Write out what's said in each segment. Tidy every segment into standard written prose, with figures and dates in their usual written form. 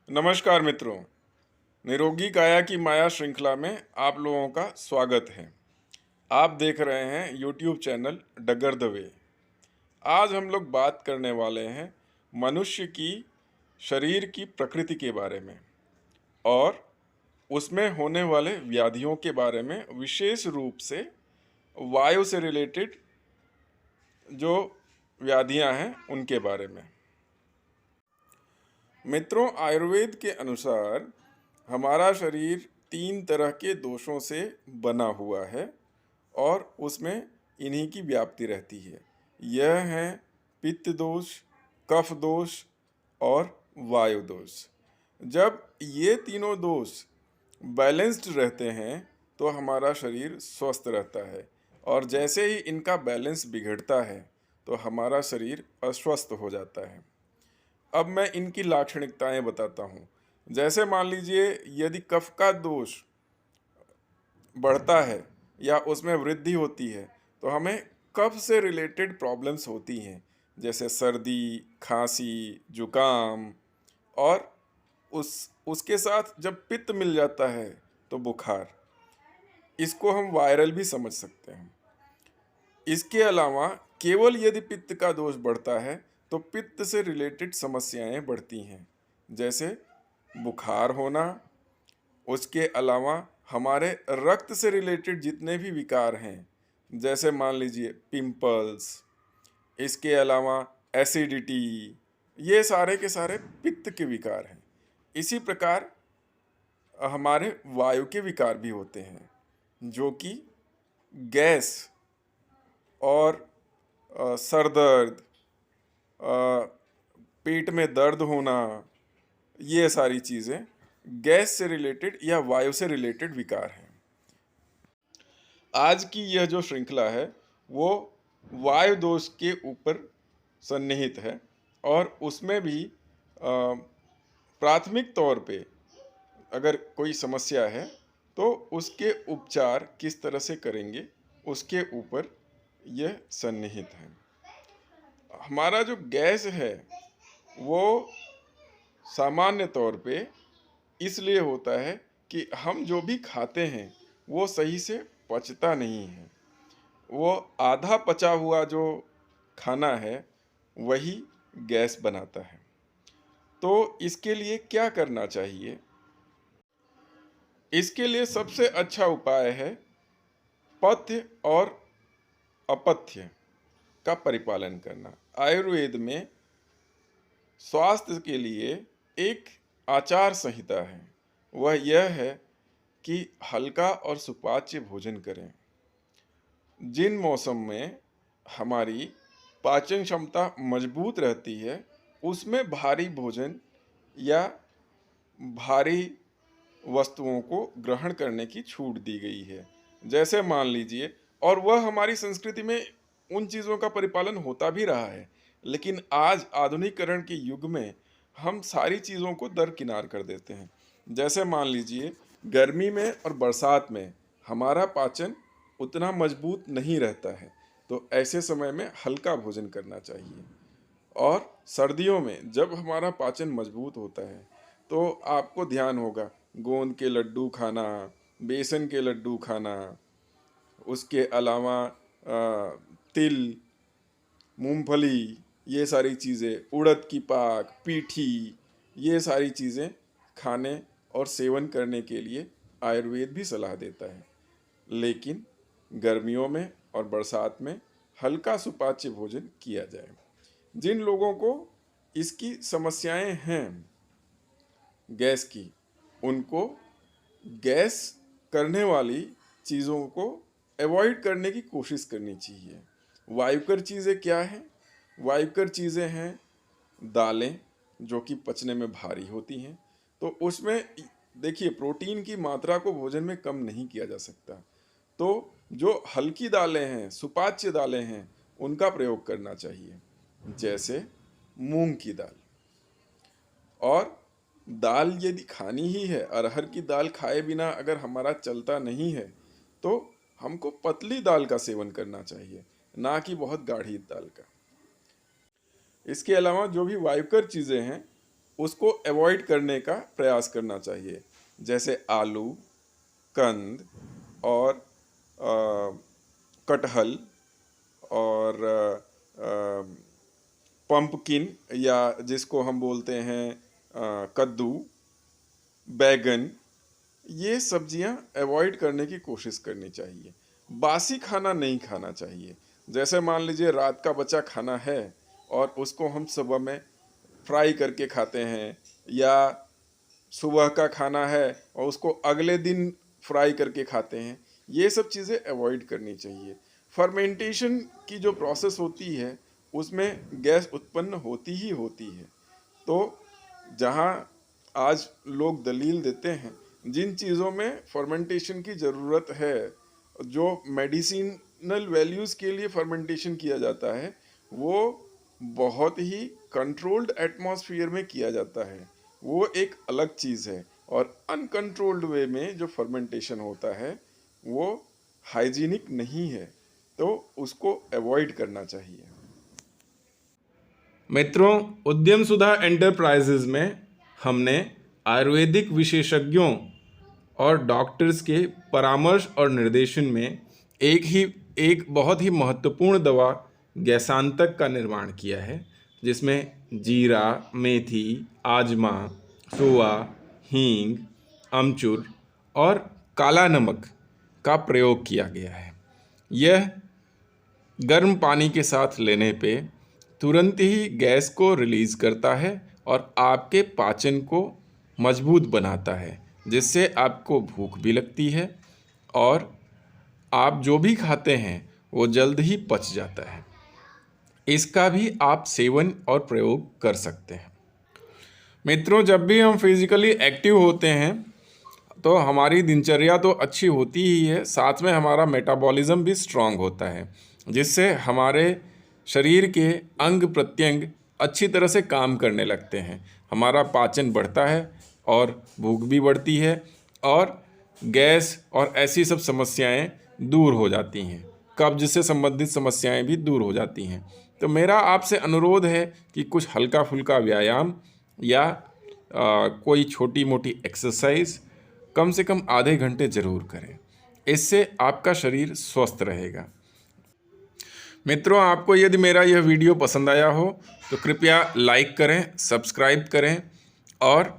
नमस्कार मित्रों, निरोगी काया की माया श्रृंखला में आप लोगों का स्वागत है। आप देख रहे हैं यूट्यूब चैनल डगर द वे। आज हम लोग बात करने वाले हैं मनुष्य की शरीर की प्रकृति के बारे में और उसमें होने वाले व्याधियों के बारे में, विशेष रूप से वायु से रिलेटेड जो व्याधियां हैं उनके बारे में। मित्रों, आयुर्वेद के अनुसार हमारा शरीर 3 तरह के दोषों से बना हुआ है और उसमें इन्हीं की व्याप्ति रहती है। यह है पित्त दोष, कफ दोष और वायु दोष। जब ये तीनों दोष बैलेंस्ड रहते हैं तो हमारा शरीर स्वस्थ रहता है, और जैसे ही इनका बैलेंस बिगड़ता है तो हमारा शरीर अस्वस्थ हो जाता है। अब मैं इनकी लाक्षणिकताएं बताता हूँ। जैसे मान लीजिए, यदि कफ का दोष बढ़ता है या उसमें वृद्धि होती है तो हमें कफ से रिलेटेड प्रॉब्लम्स होती हैं, जैसे सर्दी, खांसी, जुकाम, और उसके साथ जब पित्त मिल जाता है तो बुखार। इसको हम वायरल भी समझ सकते हैं। इसके अलावा केवल यदि पित्त का दोष बढ़ता है तो पित्त से रिलेटेड समस्याएं बढ़ती हैं, जैसे बुखार होना। उसके अलावा हमारे रक्त से रिलेटेड जितने भी विकार हैं, जैसे मान लीजिए पिंपल्स, इसके अलावा एसिडिटी, ये सारे के सारे पित्त के विकार हैं। इसी प्रकार हमारे वायु के विकार भी होते हैं, जो कि गैस और सर दर्द, पेट में दर्द होना, ये सारी चीज़ें गैस से रिलेटेड या वायु से रिलेटेड विकार हैं। आज की यह जो श्रृंखला है वो वायु दोष के ऊपर सन्निहित है, और उसमें भी प्राथमिक तौर पे अगर कोई समस्या है तो उसके उपचार किस तरह से करेंगे उसके ऊपर यह सन्निहित है। हमारा जो गैस है वो सामान्य तौर पे इसलिए होता है कि हम जो भी खाते हैं वो सही से पचता नहीं है। वो आधा पचा हुआ जो खाना है वही गैस बनाता है। तो इसके लिए क्या करना चाहिए? इसके लिए सबसे अच्छा उपाय है पथ्य और अपथ्य का परिपालन करना। आयुर्वेद में स्वास्थ्य के लिए एक आचार संहिता है, वह यह है कि हल्का और सुपाच्य भोजन करें। जिन मौसम में हमारी पाचन क्षमता मजबूत रहती है उसमें भारी भोजन या भारी वस्तुओं को ग्रहण करने की छूट दी गई है। जैसे मान लीजिए, और वह हमारी संस्कृति में उन चीज़ों का परिपालन होता भी रहा है, लेकिन आज आधुनिकीकरण के युग में हम सारी चीज़ों को दरकिनार कर देते हैं। जैसे मान लीजिए, गर्मी में और बरसात में हमारा पाचन उतना मजबूत नहीं रहता है, तो ऐसे समय में हल्का भोजन करना चाहिए। और सर्दियों में जब हमारा पाचन मजबूत होता है तो आपको ध्यान होगा, गोंद के लड्डू खाना, बेसन के लड्डू खाना, उसके अलावा तिल, मूंगफली, ये सारी चीज़ें, उड़द की पाक, पीठी, ये सारी चीज़ें खाने और सेवन करने के लिए आयुर्वेद भी सलाह देता है। लेकिन गर्मियों में और बरसात में हल्का सुपाच्य भोजन किया जाए। जिन लोगों को इसकी समस्याएं हैं गैस की, उनको गैस करने वाली चीज़ों को अवॉइड करने की कोशिश करनी चाहिए। वायुकर चीज़ें क्या हैं? वायुकर चीज़ें हैं दालें, जो कि पचने में भारी होती हैं। तो उसमें देखिए, प्रोटीन की मात्रा को भोजन में कम नहीं किया जा सकता। तो जो हल्की दालें हैं, सुपाच्य दालें हैं, उनका प्रयोग करना चाहिए, जैसे मूंग की दाल। और दाल यदि खानी ही है, अरहर की दाल खाए बिना अगर हमारा चलता नहीं है, तो हमको पतली दाल का सेवन करना चाहिए, ना कि बहुत गाढ़ी दाल का। इसके अलावा जो भी वायुकर चीज़ें हैं उसको अवॉइड करने का प्रयास करना चाहिए, जैसे आलू, कंद और कटहल और पंपकिन या जिसको हम बोलते हैं कद्दू, बैगन, ये सब्जियां अवॉइड करने की कोशिश करनी चाहिए। बासी खाना नहीं खाना चाहिए। जैसे मान लीजिए रात का बचा खाना है और उसको हम सुबह में फ्राई करके खाते हैं, या सुबह का खाना है और उसको अगले दिन फ्राई करके खाते हैं, ये सब चीज़ें अवॉइड करनी चाहिए। फर्मेंटेशन की जो प्रोसेस होती है उसमें गैस उत्पन्न होती ही होती है। तो जहाँ आज लोग दलील देते हैं, जिन चीज़ों में फर्मेंटेशन की ज़रूरत है, जो मेडिसिनल वैल्यूज़ के लिए फर्मेंटेशन किया जाता है, वो बहुत ही कंट्रोल्ड एटमॉस्फेयर में किया जाता है, वो एक अलग चीज़ है। और अनकंट्रोल्ड वे में जो फर्मेंटेशन होता है वो हाइजीनिक नहीं है, तो उसको अवॉइड करना चाहिए। मित्रों, उद्यम सुधा एंटरप्राइजेज में हमने आयुर्वेदिक विशेषज्ञों और डॉक्टर्स के परामर्श और निर्देशन में एक बहुत ही महत्वपूर्ण दवा गैसांतक का निर्माण किया है, जिसमें जीरा, मेथी, आजमा, सोआ, हींग, अमचूर और काला नमक का प्रयोग किया गया है। यह गर्म पानी के साथ लेने पे तुरंत ही गैस को रिलीज़ करता है और आपके पाचन को मजबूत बनाता है, जिससे आपको भूख भी लगती है और आप जो भी खाते हैं वो जल्द ही पच जाता है। इसका भी आप सेवन और प्रयोग कर सकते हैं। मित्रों, जब भी हम फिज़िकली एक्टिव होते हैं तो हमारी दिनचर्या तो अच्छी होती ही है, साथ में हमारा मेटाबॉलिज्म भी स्ट्रांग होता है, जिससे हमारे शरीर के अंग प्रत्यंग अच्छी तरह से काम करने लगते हैं। हमारा पाचन बढ़ता है और भूख भी बढ़ती है और गैस और ऐसी सब समस्याएं दूर हो जाती हैं। कब्ज से संबंधित समस्याएं भी दूर हो जाती हैं। तो मेरा आपसे अनुरोध है कि कुछ हल्का फुल्का व्यायाम या कोई छोटी मोटी एक्सरसाइज कम से कम आधे घंटे ज़रूर करें। इससे आपका शरीर स्वस्थ रहेगा। मित्रों, आपको यदि मेरा यह वीडियो पसंद आया हो तो कृपया लाइक करें, सब्सक्राइब करें और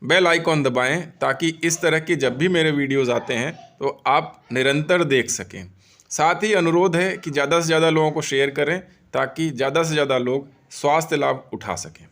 बेल आइकॉन दबाएं, ताकि इस तरह के जब भी मेरे वीडियोज़ आते हैं तो आप निरंतर देख सकें। साथ ही अनुरोध है कि ज़्यादा से ज़्यादा लोगों को शेयर करें, ताकि ज़्यादा से ज़्यादा लोग स्वास्थ्य लाभ उठा सकें।